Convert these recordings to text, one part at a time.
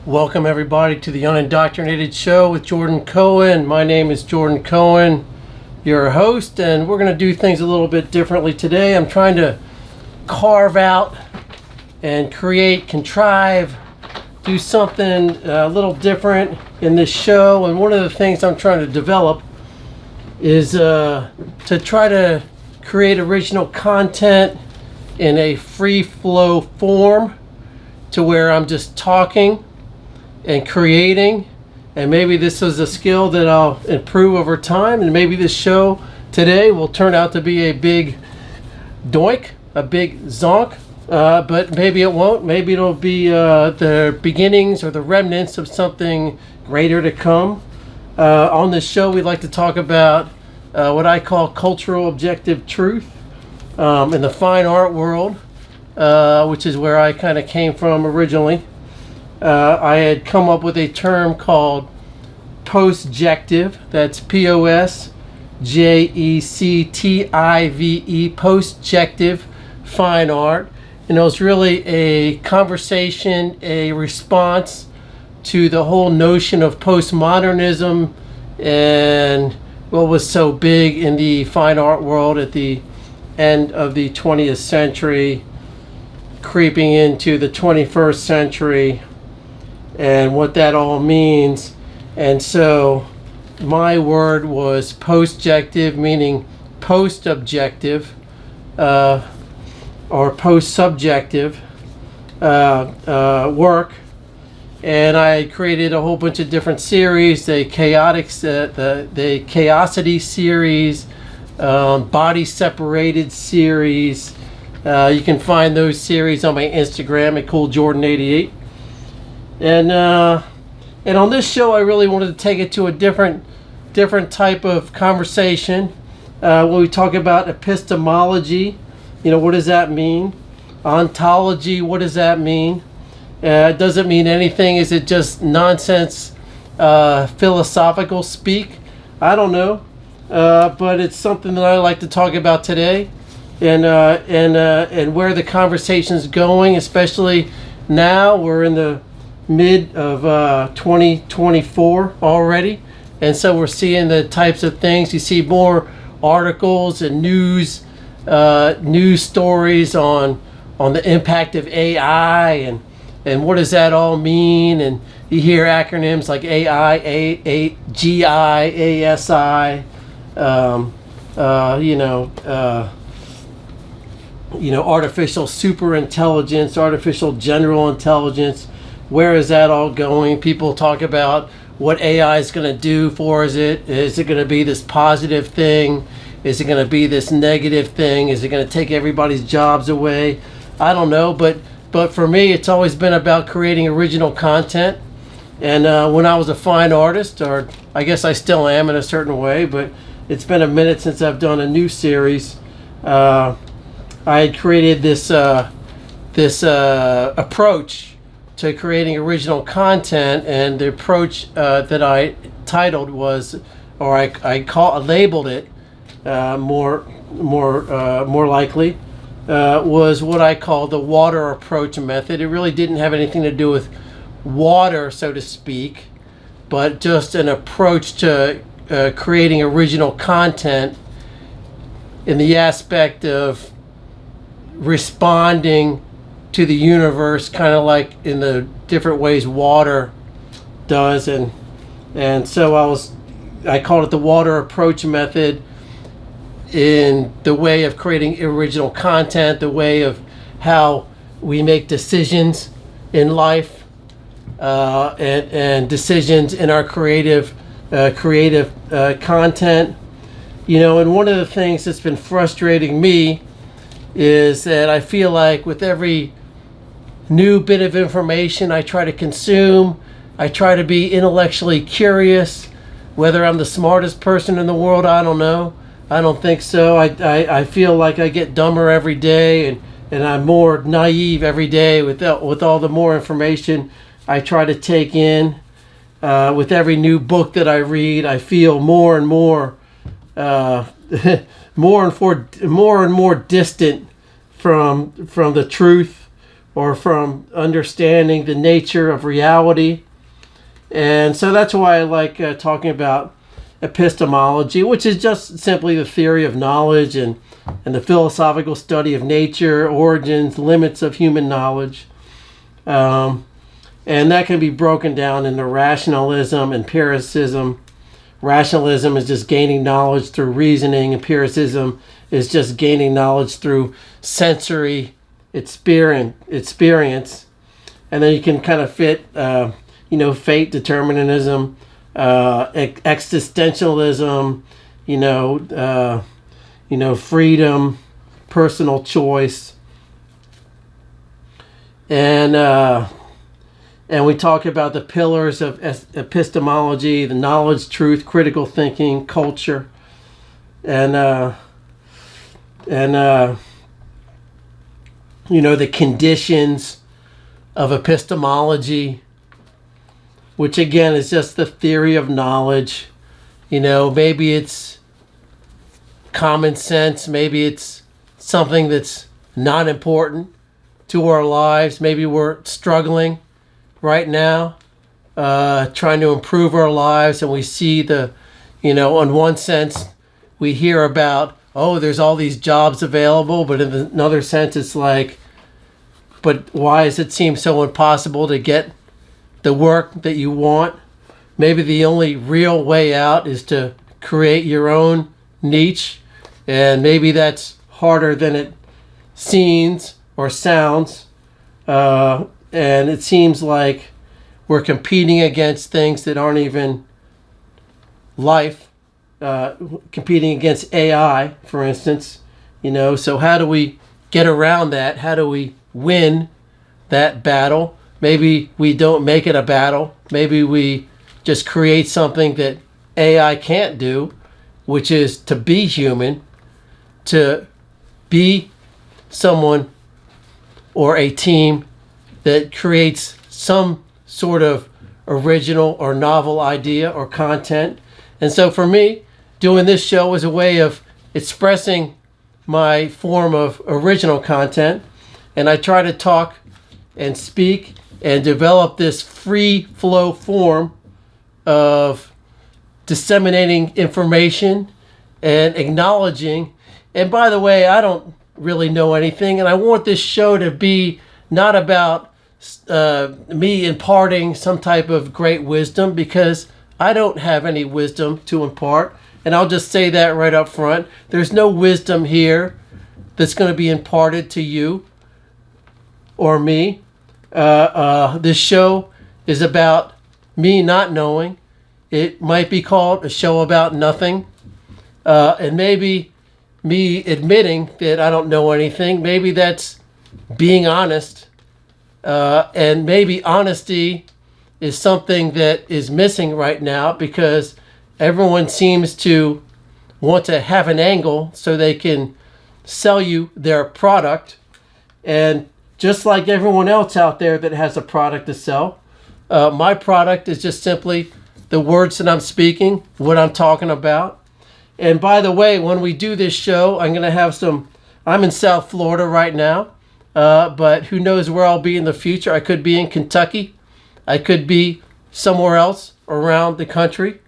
Welcome everybody to the Unindoctrinated show with Jordan Cohen. My name is Jordan Cohen, your host, and we're going to do things a little bit differently today. I'm trying to carve out and contrive, do something a little different in this show. And one of the things I'm trying to develop is to try to create original content in a free flow form to where I'm just talking and creating, and maybe this is a skill that I'll improve over time, and maybe this show today will turn out to be a big doink, a big zonk, but maybe it won't. Maybe it'll be the beginnings or the remnants of something greater to come. On this show, we like to talk about what I call cultural objective truth in the fine art world, which is where I kind of came from originally. I had come up with a term called postjective. That's P-O-S-J-E-C-T-I-V-E, postjective fine art. And it was really a conversation, a response to the whole notion of postmodernism and what was so big in the fine art world at the end of the 20th century, creeping into the 21st century, and what that all means. And so my word was postjective, meaning post-objective or post-subjective work. And I created a whole bunch of different series, the chaosity series, body separated series. You can find those series on my Instagram at CoolJordan88. And on this show, I really wanted to take it to a different type of conversation. When we talk about epistemology, what does that mean? Ontology, what does that mean? It doesn't mean anything. Is it just nonsense, philosophical speak? I don't know, but it's something that I like to talk about today, and where the conversation's going, especially now. We're in the mid of 2024 already, and so we're seeing the types of things. You see more articles and news stories on the impact of AI and what does that all mean, and you hear acronyms like AI, GI, ASI, artificial superintelligence, artificial general intelligence. Where is that all going? People talk about what AI is going to do for us. Is it going to be this positive thing? Is it going to be this negative thing? Is it going to take everybody's jobs away? I don't know, but for me, it's always been about creating original content. And when I was a fine artist, or I guess I still am in a certain way, but it's been a minute since I've done a new series. I had created this approach to creating original content, and the approach that I titled was, or I labeled it more likely, was what I call the water approach method. It really didn't have anything to do with water, so to speak, but just an approach to creating original content in the aspect of responding to the universe, kind of like in the different ways water does, and so I called it the water approach method, in the way of creating original content, the way of how we make decisions in life, and decisions in our creative content. And one of the things that's been frustrating me is that I feel like with every new bit of information I try to consume, I try to be intellectually curious. Whether I'm the smartest person in the world, I don't know. I don't think so. I feel like I get dumber every day, and I'm more naive every day with all the more information I try to take in. With every new book that I read, I feel more and more more and more distant from the truth, or from understanding the nature of reality. And so that's why I like talking about epistemology, which is just simply the theory of knowledge and the philosophical study of nature, origins, limits of human knowledge. And that can be broken down into rationalism, empiricism. Rationalism is just gaining knowledge through reasoning. Empiricism is just gaining knowledge through sensory experience. And then you can kind of fit, fate determinism, existentialism, freedom, personal choice, and we talk about the pillars of epistemology: the knowledge, truth, critical thinking, culture, and the conditions of epistemology, which again is just the theory of knowledge. Maybe it's common sense, maybe it's something that's not important to our lives. Maybe we're struggling right now, trying to improve our lives, and we see in one sense, we hear about, oh, there's all these jobs available, but in another sense, it's like, but why does it seem so impossible to get the work that you want? Maybe the only real way out is to create your own niche, and maybe that's harder than it seems or sounds. And it seems like we're competing against things that aren't even life, competing against AI, for instance. So how do we get around that? How do we win that battle? Maybe we don't make it a battle. Maybe we just create something that AI can't do, which is to be human, to be someone or a team that creates some sort of original or novel idea or content. And so for me, doing this show was a way of expressing my form of original content. And I try to talk and speak and develop this free flow form of disseminating information and acknowledging. And by the way, I don't really know anything, and I want this show to be not about me imparting some type of great wisdom, because I don't have any wisdom to impart. And I'll just say that right up front. There's no wisdom here that's going to be imparted to you or me. This show is about me not knowing. It might be called a show about nothing. And maybe me admitting that I don't know anything, maybe that's being honest. And maybe honesty is something that is missing right now, because everyone seems to want to have an angle so they can sell you their product. And just like everyone else out there that has a product to sell, my product is just simply the words that I'm speaking, what I'm talking about. And by the way, when we do this show, I'm in South Florida right now, but who knows where I'll be in the future. I could be in Kentucky. I could be somewhere else around the country.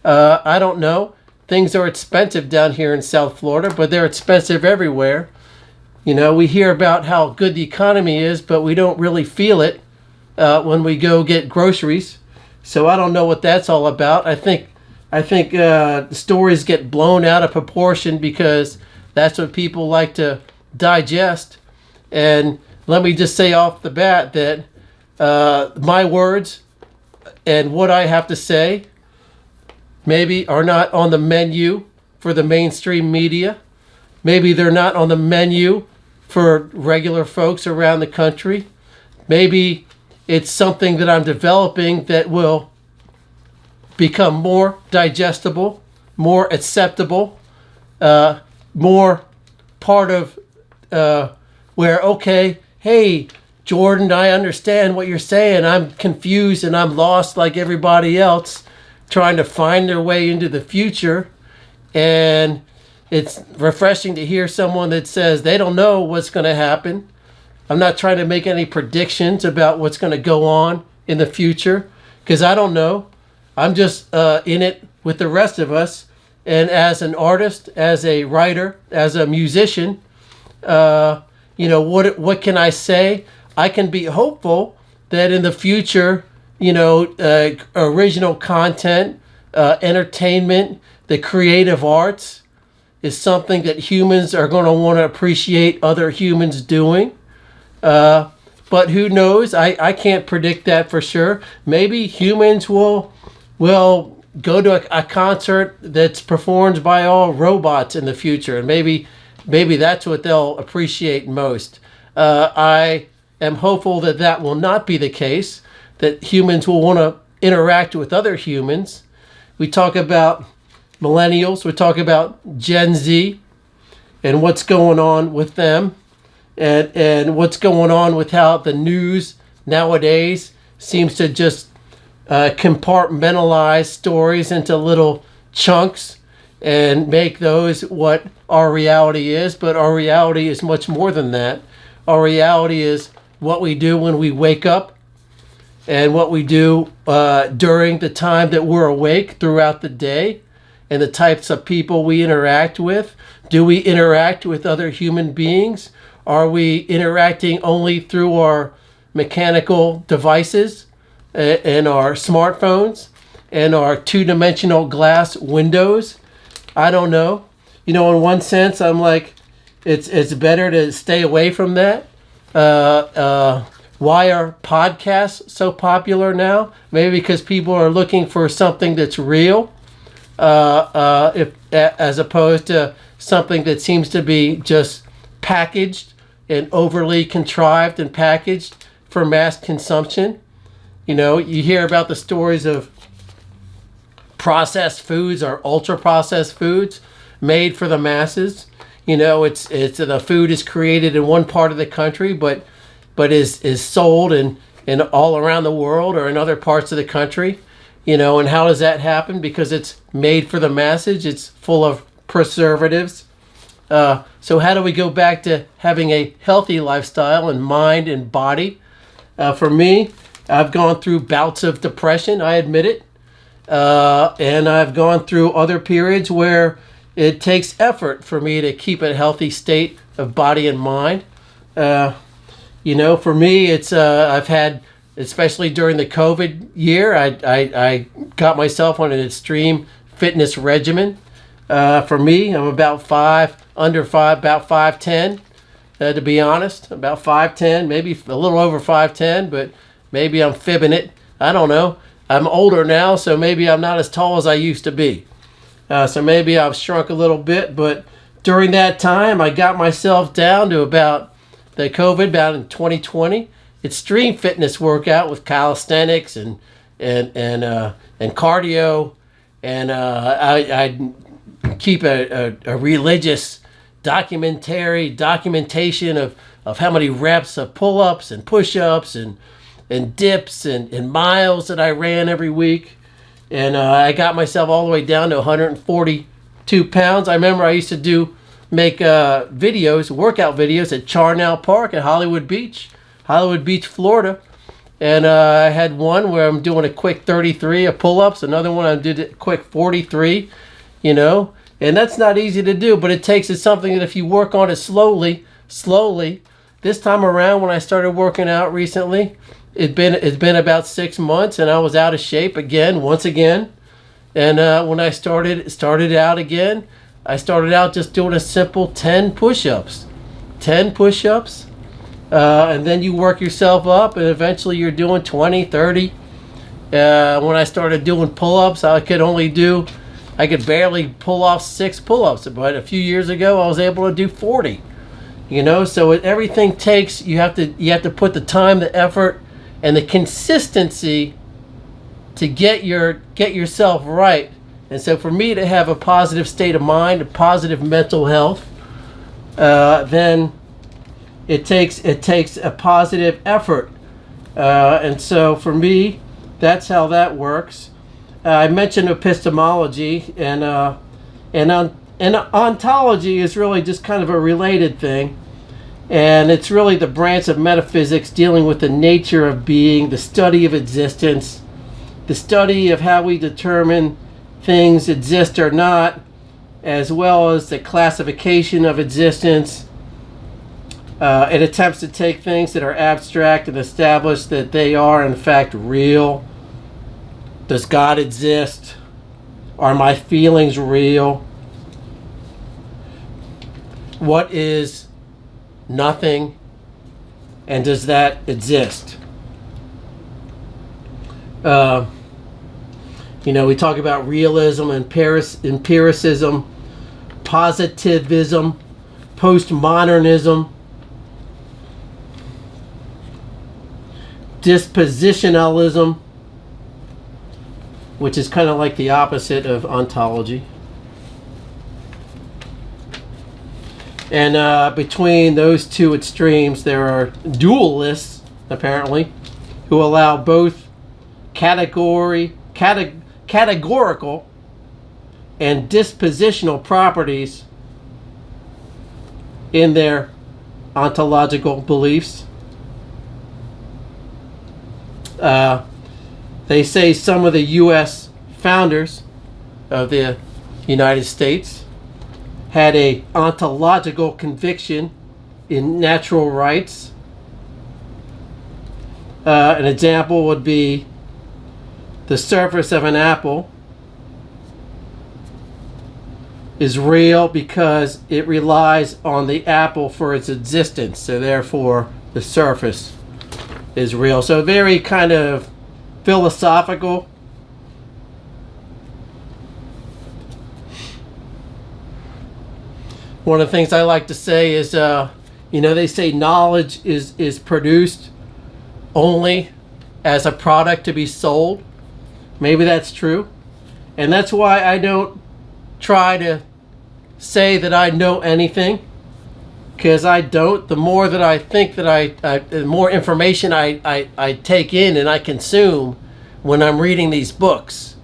I don't know. Things are expensive down here in South Florida, but they're expensive everywhere. We hear about how good the economy is, but we don't really feel it when we go get groceries. So I don't know what that's all about. I think the stories get blown out of proportion because that's what people like to digest. And let me just say off the bat that my words and what I have to say maybe are not on the menu for the mainstream media. Maybe they're not on the menu for regular folks around the country. Maybe it's something that I'm developing that will become more digestible, more acceptable, more part of where, okay, hey, Jordan, I understand what you're saying. I'm confused and I'm lost like everybody else, trying to find their way into the future. And it's refreshing to hear someone that says they don't know what's going to happen, I'm not trying to make any predictions about what's going to go on in the future, because I don't know. I'm just in it with the rest of us. And as an artist, as a writer, as a musician, what can I say? I can be hopeful that in the future, original content, entertainment, the creative arts is something that humans are going to want to appreciate other humans doing. But who knows? I can't predict that for sure. Maybe humans will go to a concert that's performed by all robots in the future, and maybe that's what they'll appreciate most. I am hopeful that that will not be the case, that humans will want to interact with other humans. We talk about millennials, we talk about Gen Z and what's going on with them, and what's going on with how the news nowadays seems to just compartmentalize stories into little chunks and make those what our reality is. But our reality is much more than that. Our reality is what we do when we wake up and what we do during the time that we're awake throughout the day, and the types of people we interact with. Do we interact with other human beings? Are we interacting only through our mechanical devices and our smartphones and our two-dimensional glass windows? I don't know. In one sense, I'm like, it's better to stay away from that. Why are podcasts so popular now? Maybe because people are looking for something that's real, as opposed to something that seems to be just packaged and overly contrived and packaged for mass consumption. You hear about the stories of processed foods or ultra processed foods made for the masses. It's the food is created in one part of the country, but is sold in all around the world or in other parts of the country. And how does that happen? Because it's made for the masses. It's full of preservatives. So how do we go back to having a healthy lifestyle in mind and body? For me, I've gone through bouts of depression, I admit it. And I've gone through other periods where it takes effort for me to keep a healthy state of body and mind. For me, it's I've had, especially during the COVID year, I got myself on an extreme fitness regimen. For me, I'm about 5'10", to be honest, about 5'10", maybe a little over 5'10", but maybe I'm fibbing it. I don't know. I'm older now, so maybe I'm not as tall as I used to be. So maybe I've shrunk a little bit, but during that time, I got myself down to about in 2020, extreme fitness workout with calisthenics and cardio, and I keep a religious documentation of how many reps of pull-ups and push-ups and dips and miles that I ran every week. And I got myself all the way down to 142 pounds. I remember I used to make workout videos at Charnel Park in Hollywood Beach, Florida. And I had one where I'm doing a quick 33 of pull-ups, another one I did a quick 43, and that's not easy to do, but it's something that if you work on it slowly, this time around when I started working out recently, it's been about 6 months, and I was out of shape once again. And when I started out again, I started out just doing a simple 10 push-ups. And then you work yourself up, and eventually you're doing 20, 30. When I started doing pull-ups, I could barely pull off 6 pull-ups. But a few years ago, I was able to do 40. So everything takes, you have to put the time, the effort, and the consistency to get yourself right. And so for me to have a positive state of mind, a positive mental health, then it takes a positive effort. And so for me, that's how that works. I mentioned epistemology, and ontology is really just kind of a related thing. And it's really the branch of metaphysics dealing with the nature of being, the study of existence, the study of how we determine things exist or not, as well as the classification of existence. It attempts to take things that are abstract and establish that they are in fact real. Does God exist? Are my feelings real? What is nothing? And does that exist? We talk about realism, empiricism, positivism, postmodernism, dispositionalism, which is kind of like the opposite of ontology. And between those two extremes, there are dualists, apparently, who allow both categorical and dispositional properties in their ontological beliefs. They say some of the U.S. founders of the United States had a ontological conviction in natural rights. An example would be the surface of an apple is real because it relies on the apple for its existence, so therefore the surface is real. So very kind of philosophical. One of the things I like to say is, they say knowledge is produced only as a product to be sold. Maybe that's true. And that's why I don't try to say that I know anything, because I don't. The more that I think that the more information I take in and I consume when I'm reading these books,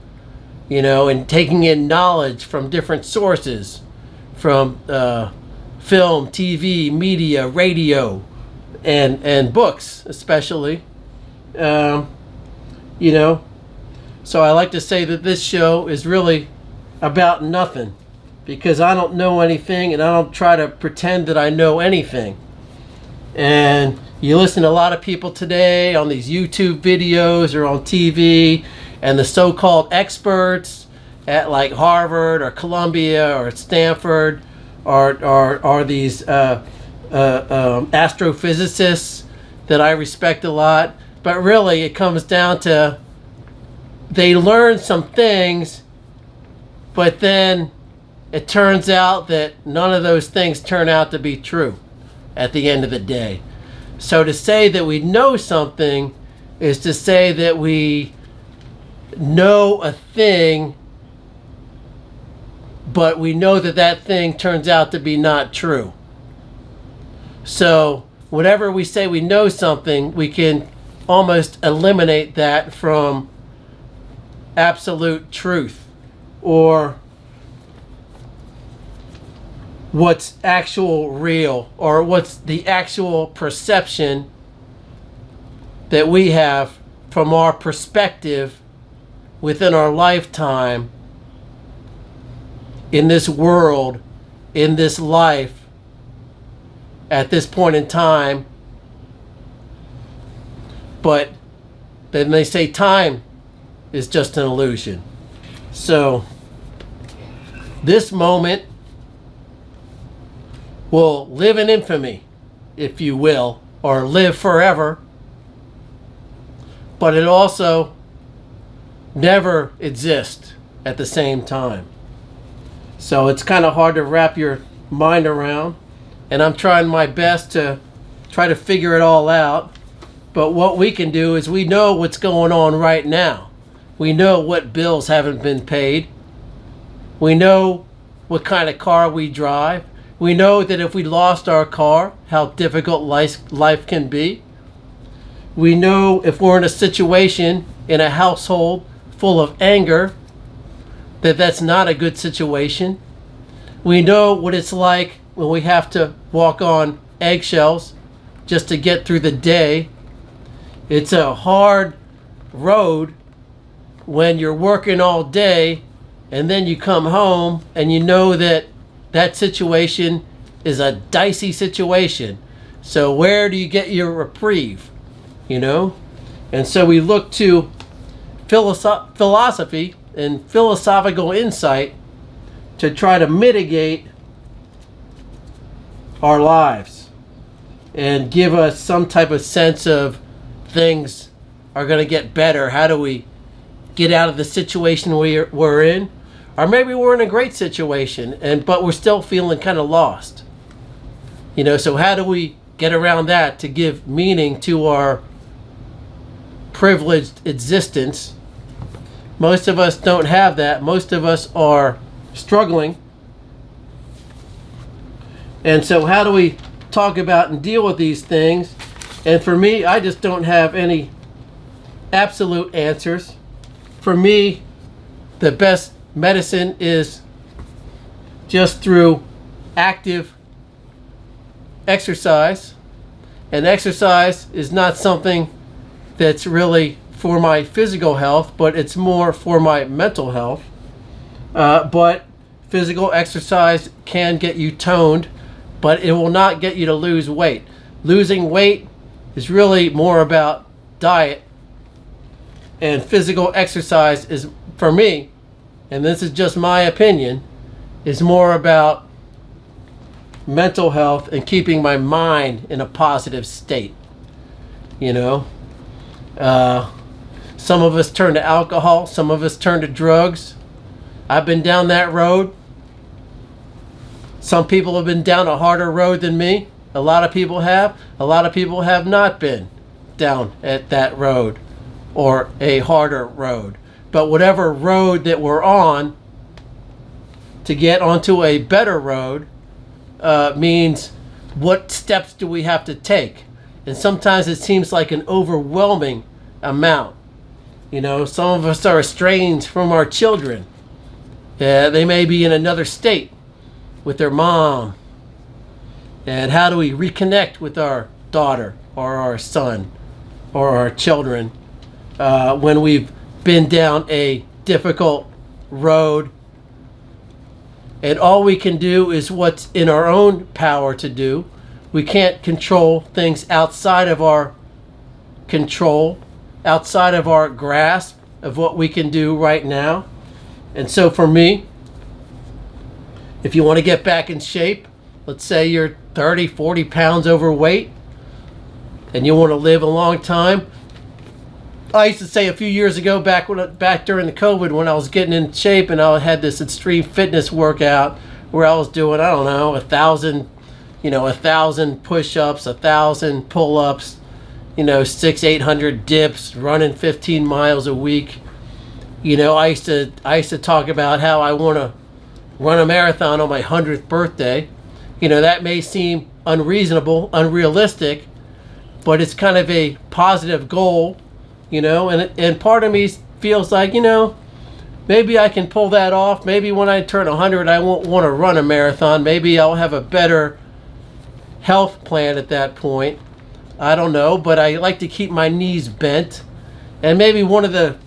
and taking in knowledge from different sources, from film, TV, media, radio, and books especially. So I like to say that this show is really about nothing, because I don't know anything and I don't try to pretend that I know anything. And you listen to a lot of people today on these YouTube videos or on TV, and the so-called experts at like Harvard or Columbia or Stanford are these astrophysicists that I respect a lot. But really it comes down to they learn some things, but then it turns out that none of those things turn out to be true at the end of the day. So to say that we know something is to say that we know a thing, but we know that that thing turns out to be not true. So whenever we say we know something, we can almost eliminate that from absolute truth, or what's actual real, or what's the actual perception that we have from our perspective within our lifetime in this world, in this life, at this point in time. But then they say time is just an illusion. So this moment will live in infamy, if you will, or live forever, but it also never exists at the same time. So it's kind of hard to wrap your mind around, and I'm trying my best to try to figure it all out. But what we can do is we know what's going on right now. We know what bills haven't been paid. We know what kind of car we drive. We know that if we lost our car, how difficult life can be. We know if we're in a situation in a household full of anger, that that's not a good situation. We know what it's like when we have to walk on eggshells just to get through the day. It's a hard road when you're working all day and then you come home and you know that that situation is a dicey situation. So where do you get your reprieve? You know? And so we look to philosophy and philosophical insight to try to mitigate our lives and give us some type of sense of things are going to get better. How do we get out of the situation we're in? Or maybe we're in a great situation, but we're still feeling kind of lost. You know, so how do we get around that to give meaning to our privileged existence? Most of us don't have that. Most of us are struggling. And so how do we talk about and deal with these things? And for me, I just don't have any absolute answers. For me, the best medicine is just through active exercise. And exercise is not something that's really for my physical health, but it's more for my mental health. But physical exercise can get you toned, but it will not get you to lose weight. Losing weight is really more about diet, and physical exercise is, for me, and this is just my opinion, is more about mental health and keeping my mind in a positive state. You know, some of us turn to alcohol, some of us turn to drugs. I've been down that road. Some people have been down a harder road than me. A lot of people have. A lot of people have not been down at that road or a harder road. But whatever road that we're on, to get onto a better road means what steps do we have to take? And sometimes it seems like an overwhelming amount. You know, some of us are estranged from our children. They may be in another state with their mom. And how do we reconnect with our daughter or our son or our children when we've been down a difficult road? And all we can do is what's in our own power to do. We can't control things outside of our control, outside of our grasp of what we can do right now. And so for me, if you want to get back in shape, let's say you're 30, 40 pounds overweight and you want to live a long time. I used to say a few years ago, back during the COVID, when I was getting in shape and I had this extreme fitness workout where I was doing, I don't know, 1,000 push-ups, 1,000 pull-ups, 600-800 dips, running 15 miles a week. I used to talk about how I want to run a marathon on my 100th birthday. That may seem unreasonable, unrealistic, but it's kind of a positive goal, and part of me feels like, maybe I can pull that off. Maybe when I turn 100, I won't want to run a marathon. Maybe I'll have a better health plan at that point. I don't know, but I like to keep my knees bent. And maybe one of the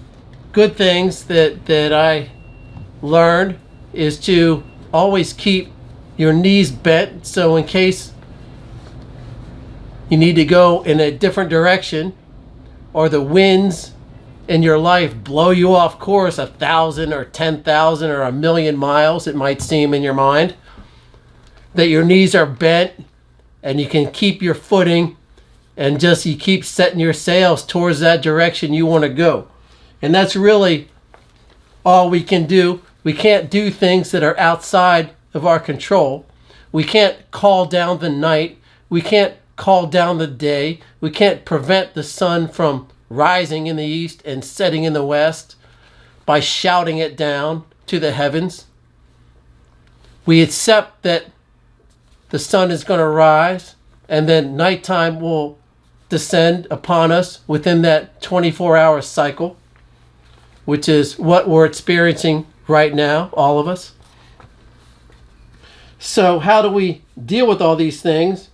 good things that I learned is to always keep your knees bent, so in case you need to go in a different direction or the winds in your life blow you off course 1,000 or 10,000 or 1,000,000 miles, it might seem in your mind, that your knees are bent and you can keep your footing and just you keep setting your sails towards that direction you want to go. And that's really all we can do. We can't do things that are outside of our control. We can't call down the night. We can't call down the day. We can't prevent the sun from rising in the east and setting in the west by shouting it down to the heavens. We accept that the sun is going to rise and then nighttime will descend upon us within that 24-hour cycle, which is what we're experiencing right now, all of us. So how do we deal with all these things?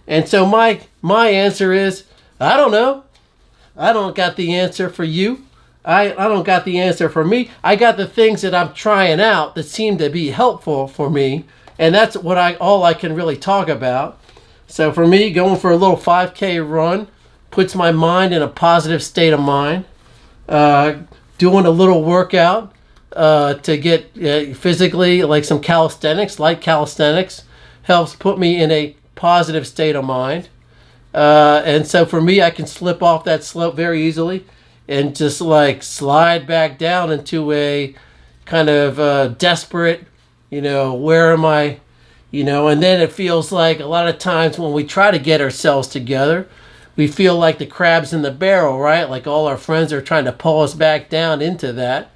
And so my answer is, I don't know. I don't got the answer for you. I don't got the answer for me. I got the things that I'm trying out that seem to be helpful for me. And that's all I can really talk about. So for me, going for a little 5K run puts my mind in a positive state of mind. Doing a little workout to get physically, like some calisthenics, light calisthenics, helps put me in a positive state of mind. And so for me, I can slip off that slope very easily and just like slide back down into a kind of desperate, where am I? And then it feels like a lot of times when we try to get ourselves together, we feel like the crabs in the barrel, right? Like all our friends are trying to pull us back down into that.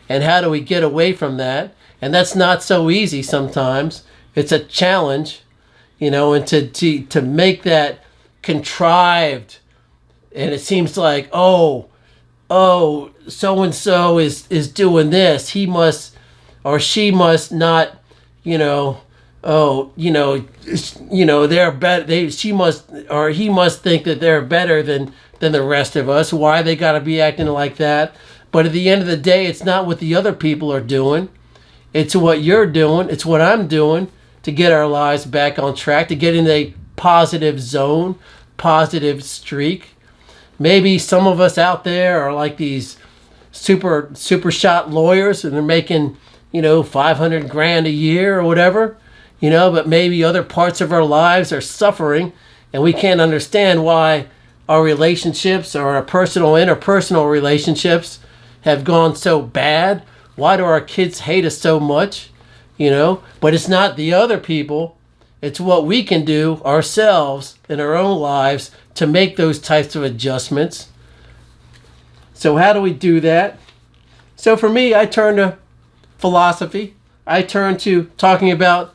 And how do we get away from that? And that's not so easy sometimes. It's a challenge, and to make that contrived. And it seems like, oh, so-and-so is doing this. He must, or she must not, they're better. She must, or he must think that they're better than the rest of us. Why they got to be acting like that? But at the end of the day, it's not what the other people are doing. It's what you're doing. It's what I'm doing to get our lives back on track, to get in a positive zone, positive streak. Maybe some of us out there are like these super shot lawyers and they're making, 500 grand a year or whatever, but maybe other parts of our lives are suffering and we can't understand why our relationships or our interpersonal relationships have gone so bad. Why do our kids hate us so much? But it's not the other people. It's what we can do ourselves in our own lives to make those types of adjustments. So how do we do that? So for me, I turn to philosophy. I turn to talking about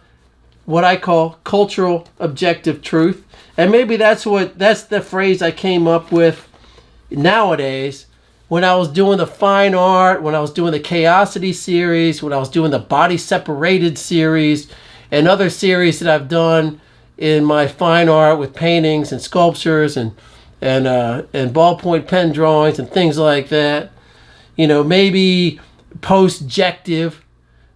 what I call cultural objective truth. And maybe that's the phrase I came up with nowadays when I was doing the fine art, when I was doing the Chaosity series, when I was doing the Body Separated series, and other series that I've done in my fine art with paintings and sculptures and ballpoint pen drawings and things like that. Maybe postjective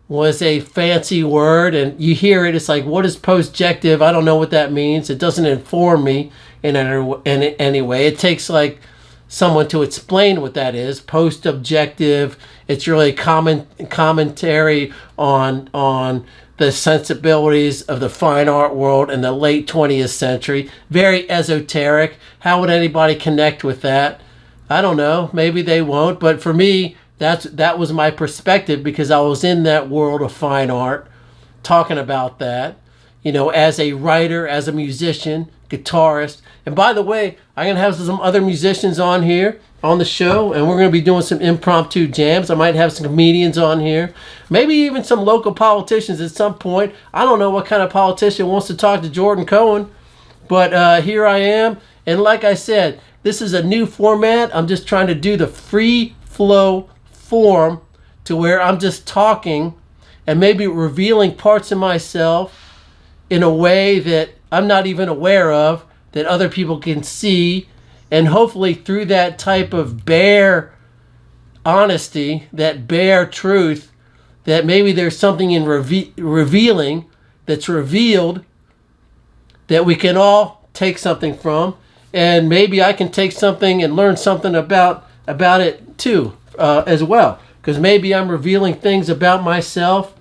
was a fancy word, and you hear it, it's like, what is postjective? I don't know what that means. It doesn't inform me in any way. It takes like someone to explain what that is. Post-objective, it's really commentary on the sensibilities of the fine art world in the late 20th century. Very esoteric. How would anybody connect with that? I don't know. Maybe they won't. But for me, that was my perspective because I was in that world of fine art talking about that, as a writer, as a musician, guitarist. And by the way, I'm going to have some other musicians on here on the show, and we're going to be doing some impromptu jams. I might have some comedians on here, maybe even some local politicians at some point. I don't know what kind of politician wants to talk to Jordan Cohen, but here I am. And like I said, this is a new format. I'm just trying to do the free flow form to where I'm just talking and maybe revealing parts of myself in a way that I'm not even aware of, that other people can see. And hopefully through that type of bare honesty, that bare truth, that maybe there's something in revealing that's revealed that we can all take something from. And maybe I can take something and learn something about it too, as well. Because maybe I'm revealing things about myself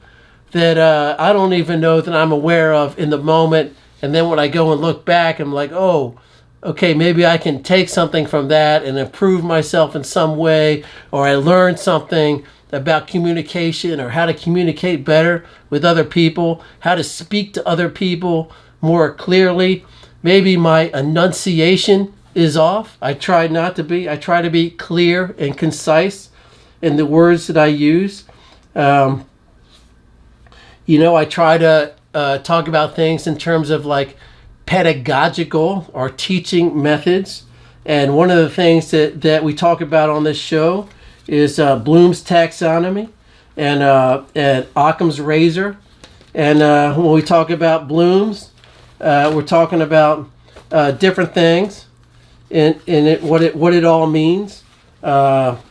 that I don't even know that I'm aware of in the moment. And then when I go and look back, I'm like, oh, okay, maybe I can take something from that and improve myself in some way, or I learned something about communication or how to communicate better with other people, how to speak to other people more clearly. Maybe my enunciation is off. I try to be clear and concise in the words that I use. I try to talk about things in terms of like pedagogical or teaching methods. And one of the things that we talk about on this show is Bloom's taxonomy and Occam's razor. And when we talk about Bloom's, we're talking about different things in it, what it all means, and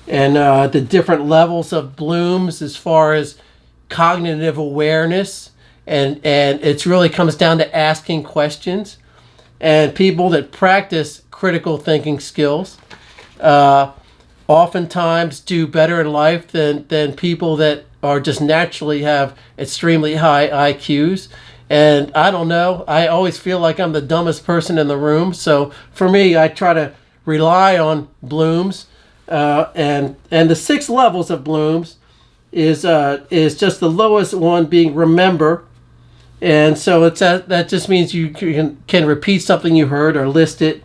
the different levels of blooms as far as cognitive awareness, and it really comes down to asking questions. And people that practice critical thinking skills oftentimes do better in life than people that are just naturally have extremely high IQs. And I don't know, I always feel like I'm the dumbest person in the room. So for me, I try to rely on blooms. And the 6 levels of blooms is just the lowest one being remember. And so that just means you can repeat something you heard, or list it,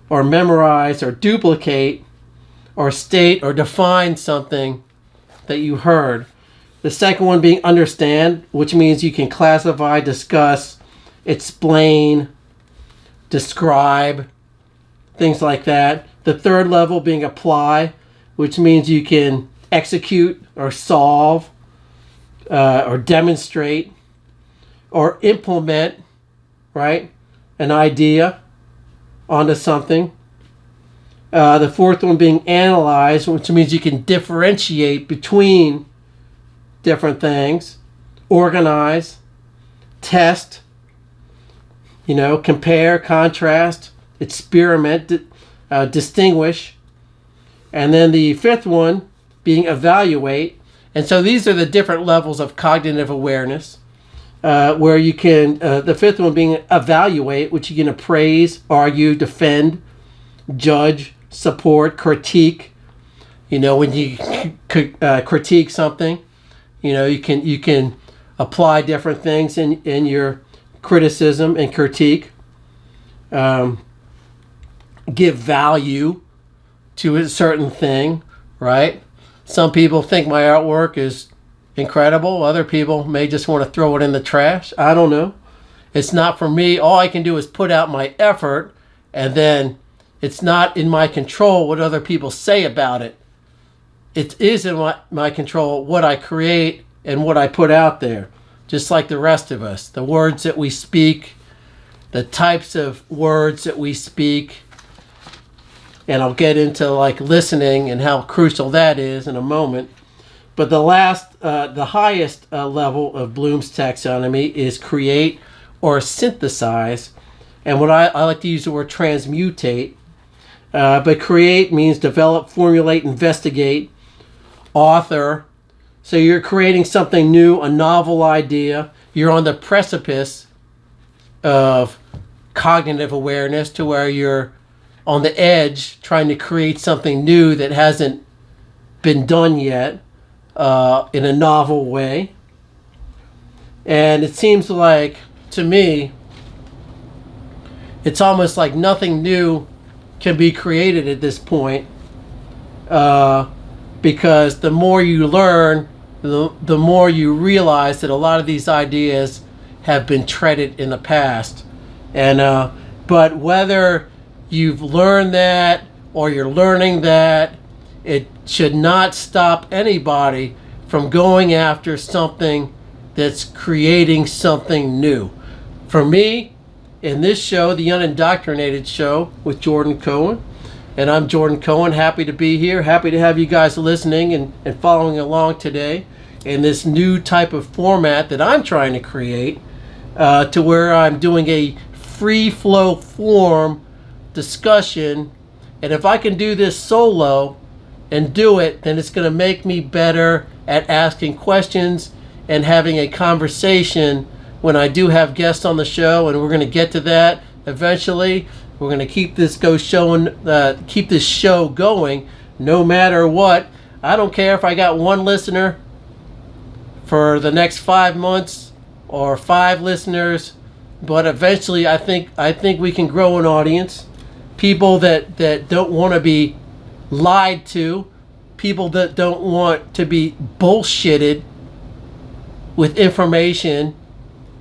or memorize, or duplicate, or state or define something that you heard. The second one being understand, which means you can classify, discuss, explain, describe, things like that. The third level being apply, which means you can execute or solve, or demonstrate, or implement, right, an idea onto something. The fourth one being analyze, which means you can differentiate between different things, organize, test, compare, contrast, experiment, distinguish. And then the fifth one being evaluate. And so these are the different levels of cognitive awareness. Where you can, the fifth one being evaluate, which you can appraise, argue, defend, judge, support, critique. When you critique something, you can apply different things in your criticism and critique. Give value to a certain thing, right? Some people think my artwork is incredible. Other people may just want to throw it in the trash. I don't know. It's not for me. All I can do is put out my effort, and then it's not in my control what other people say about it. It is in my control what I create and what I put out there, just like the rest of us. The words that we speak, the types of words that we speak, and I'll get into like listening and how crucial that is in a moment. But the highest level of Bloom's taxonomy is create or synthesize. And what I like to use the word transmutate. But create means develop, formulate, investigate, author. So you're creating something new, a novel idea. You're on the precipice of cognitive awareness to where you're on the edge trying to create something new that hasn't been done yet. In a novel way. And it seems like, to me, it's almost like nothing new can be created at this point, because the more you learn, the more you realize that a lot of these ideas have been treaded in the past. And but whether you've learned that or you're learning that, it should not stop anybody from going after something that's creating something new. For me, in this show, the Unindoctrinated Show with Jordan Cohen, and I'm Jordan Cohen, happy to be here, happy to have you guys listening and following along today in this new type of format that I'm trying to create, to where I'm doing a free flow form discussion. And if I can do this solo and do it, then it's going to make me better at asking questions and having a conversation when I do have guests on the show, and we're going to get to that eventually. We're going to keep this show going no matter what. I don't care if I got one listener for the next 5 months or 5 listeners, but eventually I think we can grow an audience. People that don't want to be lied to, people that don't want to be bullshitted with information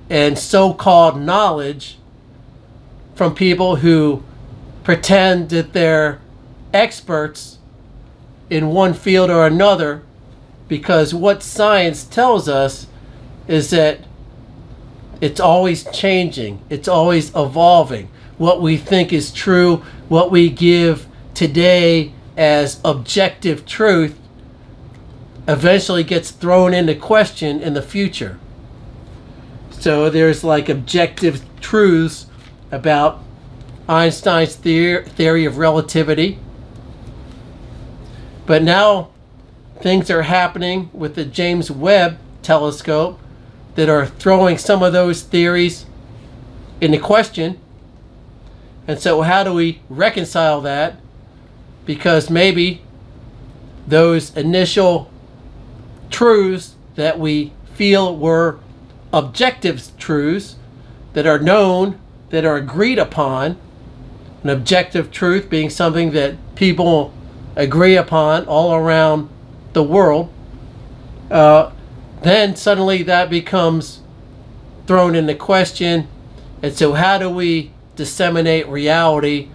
and so-called knowledge from people who pretend that they're experts in one field or another, because what science tells us is that it's always changing, it's always evolving. what we think is true, what we give today as objective truth, eventually gets thrown into question in the future. So there's like objective truths about Einstein's theory of relativity. But now things are happening with the James Webb telescope that are throwing some of those theories into question. And so how do we reconcile that? Because maybe those initial truths that we feel were objective truths that are known, that are agreed upon, an objective truth being something that people agree upon all around the world, then suddenly that becomes thrown into question. And so how do we disseminate reality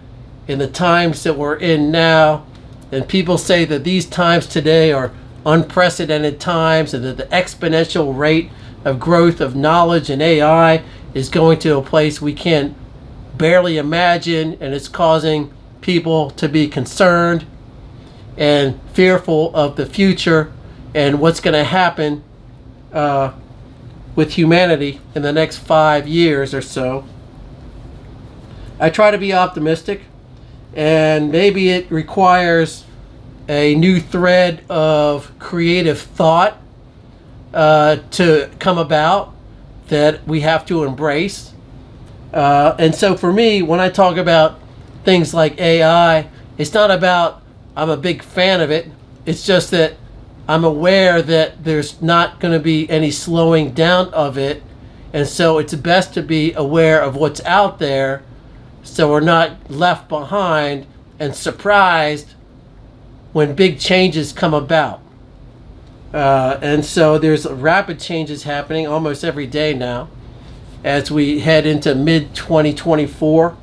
in the times that we're in now? And people say that these times today are unprecedented times, and that the exponential rate of growth of knowledge and AI is going to a place we can barely imagine, and it's causing people to be concerned and fearful of the future and what's going to happen with humanity in the next 5 years or so. I try to be optimistic, and maybe it requires a new thread of creative thought to come about that we have to embrace. And so for me, when I talk about things like AI, it's not about I'm a big fan of it. It's just that I'm aware that there's not going to be any slowing down of it. And so it's best to be aware of what's out there so we're not left behind and surprised when big changes come about. And so there's rapid changes happening almost every day now as we head into mid-2024.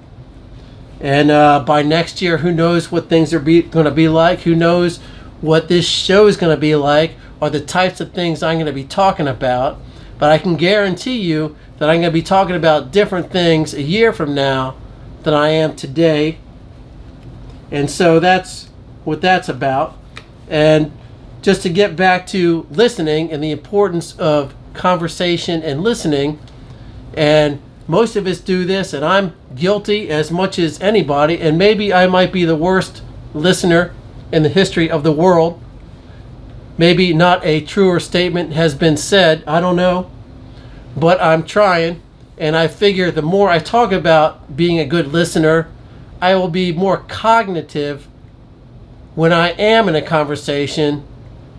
And by next year, who knows what things are going to be like? Who knows what this show is going to be like, or the types of things I'm going to be talking about. But I can guarantee you that I'm going to be talking about different things a year from now than I am today. And so that's what that's about. And just to get back to listening and the importance of conversation and listening, and most of us do this, and I'm guilty as much as anybody, and maybe I might be the worst listener in the history of the world. Maybe not a truer statement has been said, I don't know, but I'm trying. And I figure the more I talk about being a good listener, I will be more cognitive when I am in a conversation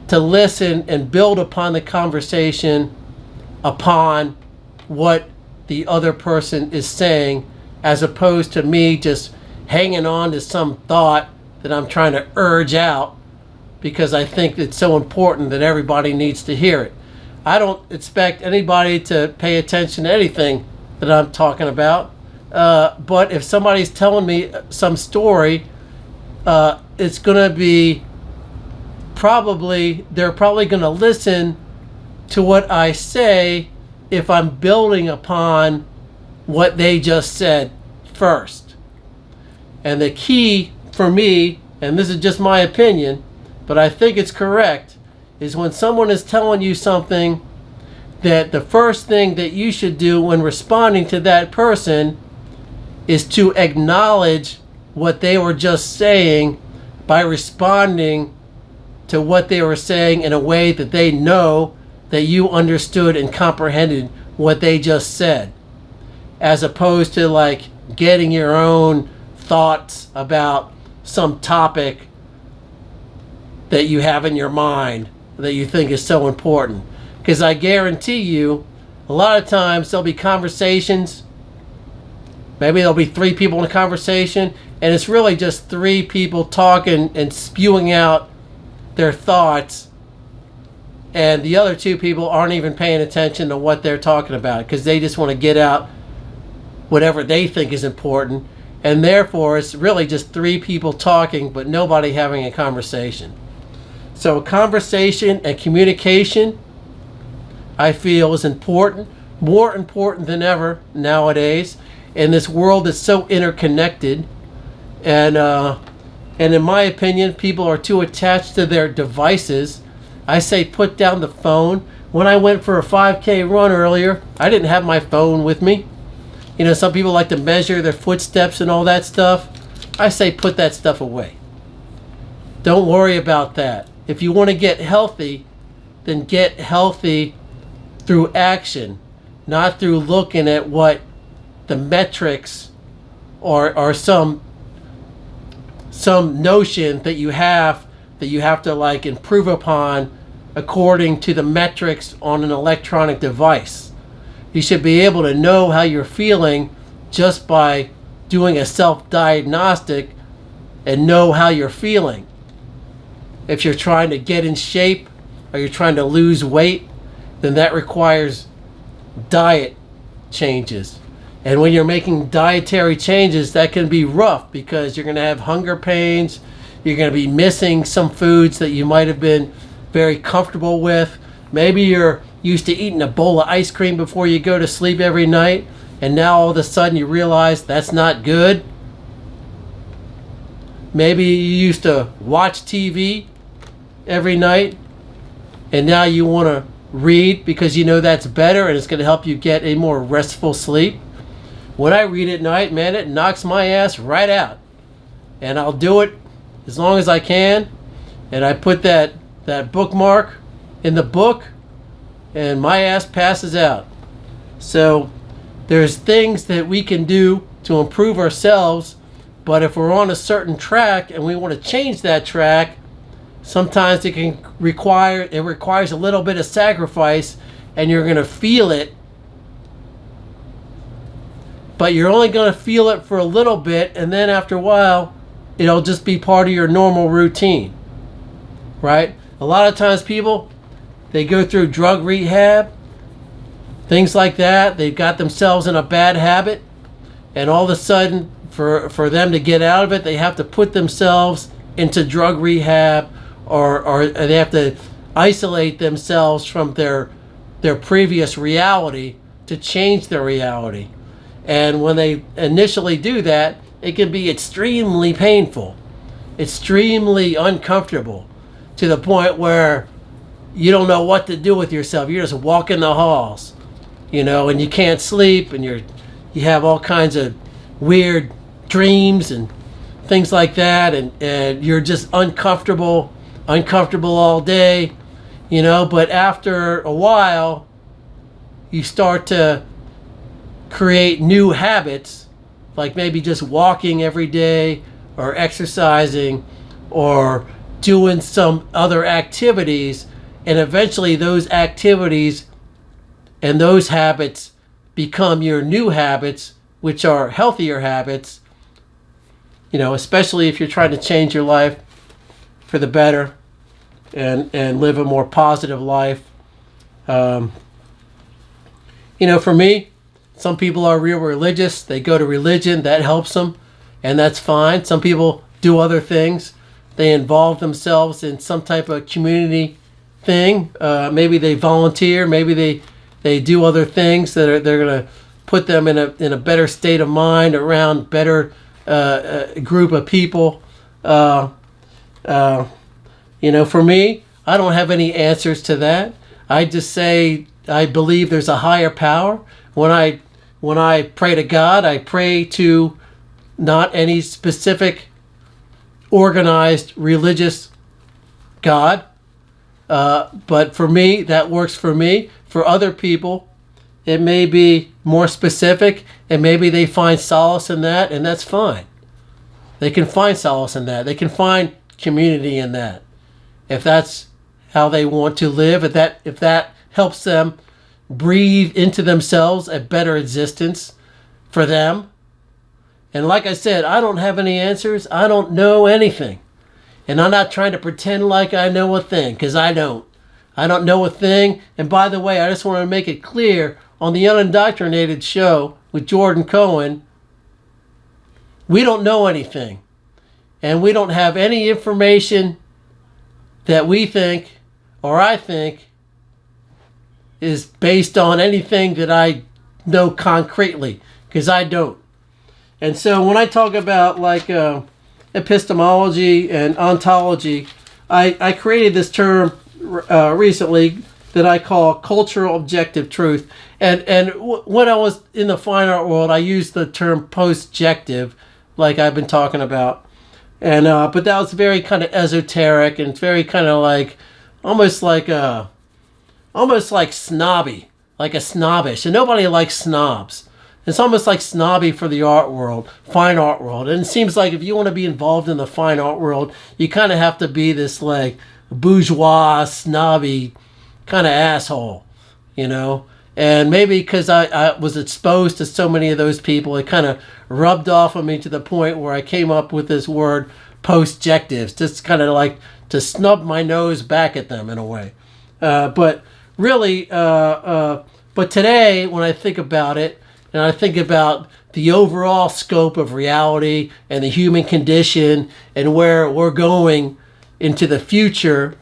to listen and build upon the conversation upon what the other person is saying, as opposed to me just hanging on to some thought that I'm trying to urge out because I think it's so important that everybody needs to hear it. I don't expect anybody to pay attention to anything that I'm talking about, but if somebody's telling me some story, it's going to be they're probably going to listen to what I say if I'm building upon what they just said first. And the key for me, and this is just my opinion, but I think it's correct, is when someone is telling you something, that the first thing that you should do when responding to that person is to acknowledge what they were just saying by responding to what they were saying in a way that they know that you understood and comprehended what they just said, as opposed to like getting your own thoughts about some topic that you have in your mind that you think is so important. Because I guarantee you, a lot of times there'll be conversations, maybe there'll be 3 people in a conversation, and it's really just 3 people talking and spewing out their thoughts, and the other 2 people aren't even paying attention to what they're talking about because they just want to get out whatever they think is important, and therefore it's really just 3 people talking but nobody having a conversation. So conversation and communication, I feel, is important, more important than ever nowadays. in this world that's so interconnected. And in my opinion, people are too attached to their devices. I say put down the phone. When I went for a 5K run earlier, I didn't have my phone with me. You know, some people like to measure their footsteps and all that stuff. I say put that stuff away. Don't worry about that. If you want to get healthy, then get healthy through action, not through looking at what the metrics or some notion that you have to like improve upon according to the metrics on an electronic device. You should be able to know how you're feeling just by doing a self-diagnostic and know how you're feeling. If you're trying to get in shape or you're trying to lose weight, then that requires diet changes. And when you're making dietary changes, that can be rough because you're going to have hunger pains. You're going to be missing some foods that you might have been very comfortable with. Maybe you're used to eating a bowl of ice cream before you go to sleep every night, and now all of a sudden you realize that's not good. Maybe you used to watch TV every night, and now you want to read because you know that's better and it's going to help you get a more restful sleep. When I read at night, man, it knocks my ass right out. And I'll do it as long as I can. And I put that bookmark in the book, and my ass passes out. So there's things that we can do to improve ourselves, but if we're on a certain track and we want to change that track, sometimes it requires a little bit of sacrifice, and you're going to feel it. But you're only going to feel it for a little bit, and then after a while, it'll just be part of your normal routine, right? A lot of times people, they go through drug rehab, things like that. They've got themselves in a bad habit, and all of a sudden, for them to get out of it, they have to put themselves into drug rehab, or they have to isolate themselves from their previous reality to change their reality. And when they initially do that, it can be extremely painful, extremely uncomfortable, to the point where you don't know what to do with yourself. You're just walking the halls, you know, and you can't sleep, and you have all kinds of weird dreams and things like that, and you're just uncomfortable all day, you know. But after a while, you start to create new habits, like maybe just walking every day, or exercising, or doing some other activities, and eventually those activities and those habits become your new habits, which are healthier habits, you know, especially if you're trying to change your life for the better and live a more positive life. You know, for me, some people are real religious. They go to religion. That helps them, and that's fine. Some people do other things. They involve themselves in some type of community thing. Maybe they volunteer. Maybe they do other things that they're going to put them in a better state of mind around better group of people. You know, for me, I don't have any answers to that. I just say I believe there's a higher power. When I pray to God, I pray to not any specific organized religious God. But for me, that works for me. For other people, it may be more specific, and maybe they find solace in that, and that's fine. They can find solace in that. They can find community in that. If that's how they want to live, if that helps them breathe into themselves a better existence for them. And like I said, I don't have any answers. I don't know anything. And I'm not trying to pretend like I know a thing, because I don't. I don't know a thing. And by the way, I just want to make it clear, on the Unindoctrinated show with Jordan Cohen, we don't know anything. And we don't have any information that we think, or I think, is based on anything that I know concretely, because I don't. And so when I talk about like epistemology and ontology, I created this term recently that I call cultural objective truth. And when I was in the fine art world, I used the term postjective, like I've been talking about. And but that was very kind of esoteric and very kind of like almost like snobby, like a snobbish. And nobody likes snobs. It's almost like snobby for the art world, fine art world. And it seems like if you want to be involved in the fine art world, you kind of have to be this like bourgeois, snobby kind of asshole, you know? And maybe because I was exposed to so many of those people, it kind of rubbed off on me to the point where I came up with this word postjectives, just kind of like to snub my nose back at them in a way. But really, but today when I think about it, and I think about the overall scope of reality and the human condition and where we're going into the future,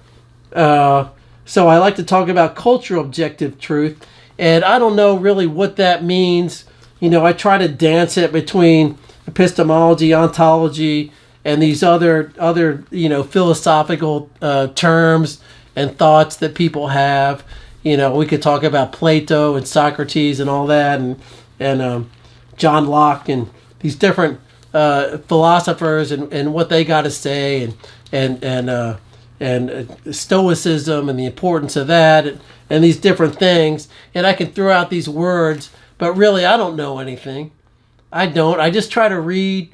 so I like to talk about cultural objective truth. And I don't know really what that means. You know, I try to dance it between epistemology, ontology, and these other you know, philosophical terms and thoughts that people have. You know, we could talk about Plato and Socrates and all that, and John Locke and these different philosophers and what they got to say, and Stoicism and the importance of that, and these different things. And I can throw out these words, but really I don't know anything. I don't. I just try to read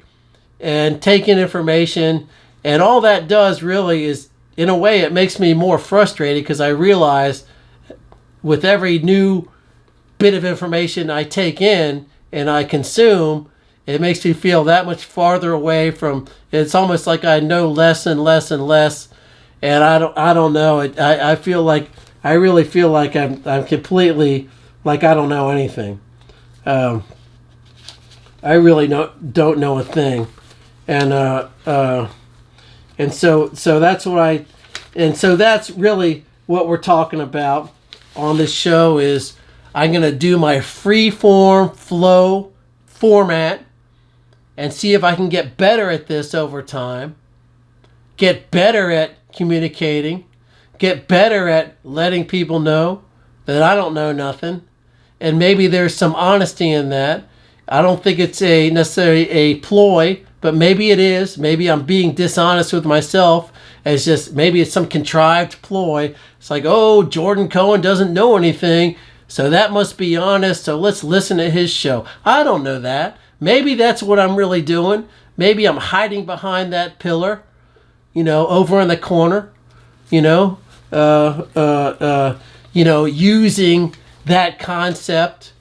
and take in information, and all that does really is, in a way, it makes me more frustrated because I realize with every new bit of information I take in and I consume, it makes me feel that much farther away from. It's almost like I know less and less and less, and I don't know. I feel like I really feel like I'm completely like I don't know anything. I really don't know a thing, and so that's what that's really what we're talking about on this show is. I'm going to do my free form flow format and see if I can get better at this over time, get better at communicating, get better at letting people know that I don't know nothing, and maybe there's some honesty in that. I don't think it's necessarily a ploy, but maybe it is. Maybe I'm being dishonest with myself. It's just maybe it's some contrived ploy. It's like, oh, Jordan Cohen doesn't know anything, so that must be honest, so let's listen to his show. I don't know that. Maybe that's what I'm really doing. Maybe I'm hiding behind that pillar, you know, over in the corner, you know, using that concept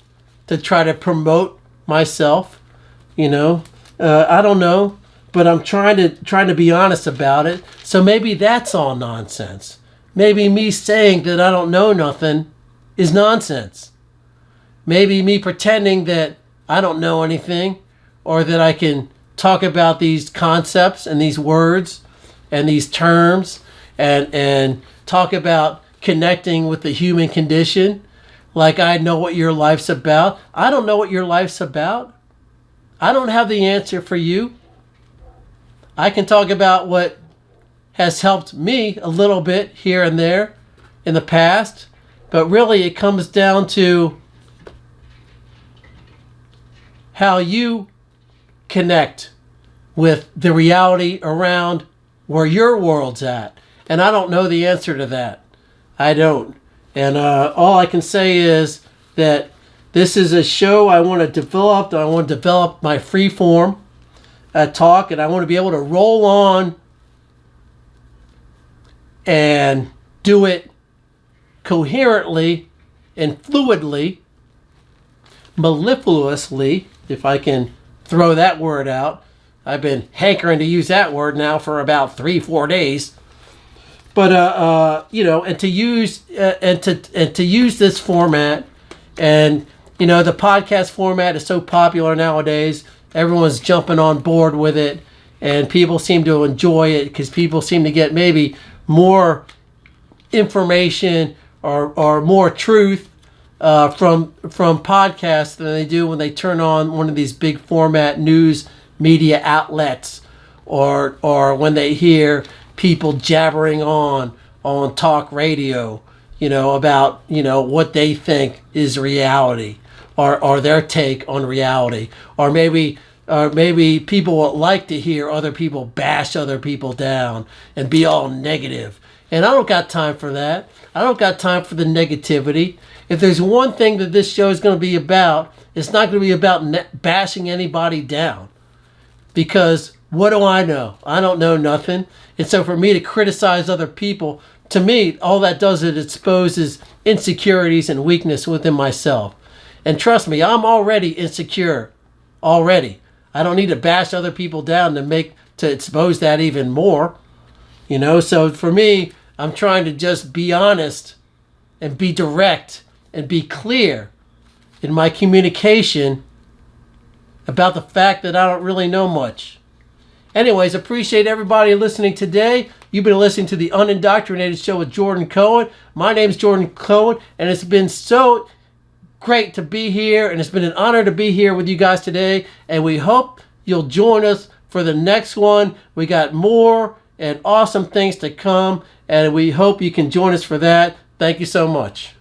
to try to promote myself, you know. I don't know, but I'm trying to be honest about it. So maybe that's all nonsense. Maybe me saying that I don't know nothing is nonsense. Maybe me pretending that I don't know anything, or that I can talk about these concepts and these words and these terms and talk about connecting with the human condition like I know what your life's about. I don't know what your life's about. I don't have the answer for you. I can talk about what has helped me a little bit here and there in the past. But really, it comes down to how you connect with the reality around where your world's at. And I don't know the answer to that. I don't. And all I can say is that this is a show I want to develop. I want to develop my free form talk, and I want to be able to roll on and do it coherently and fluidly, mellifluously, if I can throw that word out. I've been hankering to use that word now for about 3-4 days. But you know, and to use this format, and you know, the podcast format is so popular nowadays. Everyone's jumping on board with it, and people seem to enjoy it because people seem to get maybe more information or more truth from podcasts than they do when they turn on one of these big format news media outlets, or when they hear people jabbering on talk radio, about what they think is reality, or their take on reality, or maybe people would like to hear other people bash other people down and be all negative. And I don't got time for that. I don't got time for the negativity. If there's one thing that this show is going to be about, it's not going to be about bashing anybody down. Because what do I know? I don't know nothing. And so for me to criticize other people, to me, all that does is it exposes insecurities and weakness within myself. And trust me, I'm already insecure. Already. I don't need to bash other people down to expose that even more. So for me, I'm trying to just be honest and be direct and be clear in my communication about the fact that I don't really know much. Anyways, appreciate everybody listening today. You've been listening to the Unindoctrinated Show with Jordan Cohen. My name's Jordan Cohen, and it's been so great to be here, and it's been an honor to be here with you guys today, and we hope you'll join us for the next one. We got more and awesome things to come, and we hope you can join us for that. Thank you so much.